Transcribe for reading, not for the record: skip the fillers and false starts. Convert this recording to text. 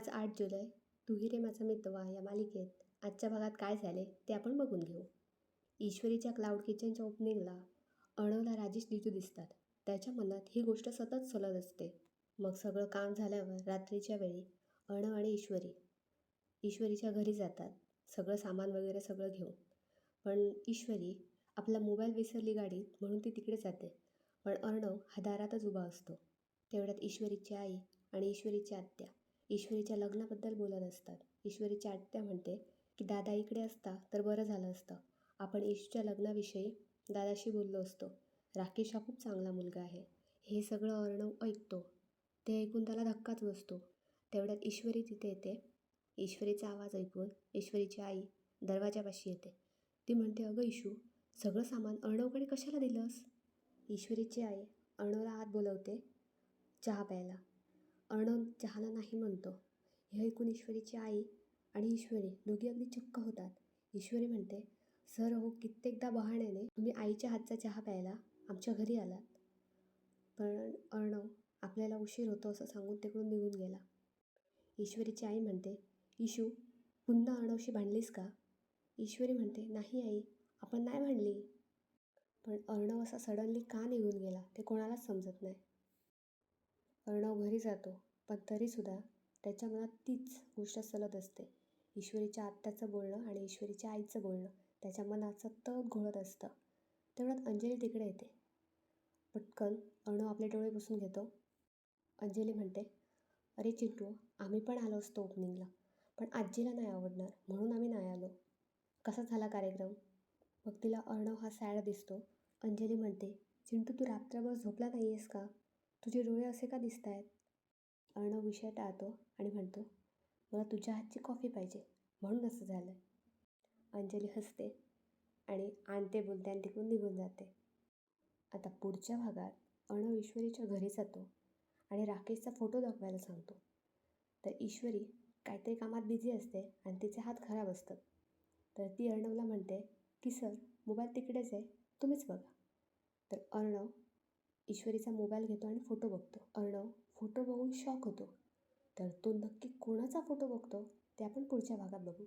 आज 8 जुलै. तू ही रे माझा मितवा या मालिकेत आजच्या भागात काय झाले ते आपण बघून घेऊ. ईश्वरीच्या क्लाउड किचनच्या ओपनिंगला अर्णवला राजेश दिजू दिसतात. त्याच्या मनात ही गोष्ट सतत सलत असते. मग सगळं काम झाल्यावर रात्रीच्या वेळी अर्णव आणि ईश्वरीच्या घरी जातात. सगळं सामान वगैरे सगळं घेऊन. पण ईश्वरी आपला मोबाईल विसरली गाडीत म्हणून ती तिकडे जाते. पण अर्णव हा दारातच उभा असतो. तेवढ्यात ईश्वरीची आई आणि ईश्वरीची आत्या ईश्वरीच्या लग्नाबद्दल बोलत असतात. ईश्वरीची आत्या म्हणते की दादा इकडे असता तर बरं झालं असतं. आपण ईशूच्या लग्नाविषयी दादाशी बोललो असतो. राकेश हा खूप चांगला मुलगा आहे. हे सगळं अर्णव ऐकतो. ते ऐकून त्याला धक्काच बसतो. तेवढ्यात ईश्वरी तिथे येते. ईश्वरीचा आवाज ऐकून ईश्वरीची आई दरवाजापाशी येते. ती म्हणते, अगं ईशू, सगळं सामान अर्णवकडे कशाला दिलंस? ईश्वरीची आई अर्णवला आत बोलवते चहा प्यायला. अर्णव चहाला नाही म्हणतो. हे ऐकून ईश्वरीची आई आणि ईश्वरी दोघी अगदी चक्क होतात. ईश्वरी म्हणते, सर हो कित्येकदा बहाण्याने तुम्ही आईच्या हातचा चहा प्यायला आमच्या घरी आलात. पण अर्णव आपल्याला उशीर होतो असं सांगून तिकडून निघून गेला. ईश्वरीची आई म्हणते, ईशू पुन्हा अर्णवशी भांडलीस का? ईश्वरी म्हणते, नाही आई, आपण नाही भांडली. पण अर्णव असा सडनली का निघून गेला ते कोणालाच समजत नाही. अर्णव घरी जातो, पण तरीसुद्धा त्याच्या मनात तीच गोष्ट सलत असते. ईश्वरीच्या आत्याचं बोलणं आणि ईश्वरीच्या आईचं बोलणं त्याच्या मनात सतत घोळत असतं. तेवढ्यात अंजली तिकडे येते. पटकन अर्णव आपले डोळे पुसून घेतो. अंजली म्हणते, अरे चिंटू, आम्ही पण आलो असतो ओपनिंगला, पण आजीला नाही आवडणार म्हणून आम्ही नाही आलो. कसा झाला कार्यक्रम? मग तिला अर्णव हा सॅड दिसतो. अंजली म्हणते, चिंटू तू रात्रभर झोपला नाही आहेस का? तुझे डोळे असे का दिसत आहेत? अर्णव विषय टाळतो आणि म्हणतो, मला तुझ्या हातची कॉफी पाहिजे म्हणून असं झालं. अंजली हसते आणि आणते बोलते आणि तिकडून निघून जाते. आता पुढच्या भागात अर्णव ईश्वरीच्या घरी जातो आणि राकेशचा फोटो दाखवायला सांगतो. तर ईश्वरी काहीतरी कामात बिझी असते आणि तिचे हात खराब असतात. तर ती अर्णवला म्हणते की सर मोबाईल तिकडेच आहे, तुम्हीच बघा. तर अर्णव ईश्वरीचा मोबाईल घेतो आणि फोटो बघतो. अर्णव फोटो बघून शॉक होतो. तर तो नक्की कोणाचा फोटो बघतो ते आपण पुढच्या भागात बघू.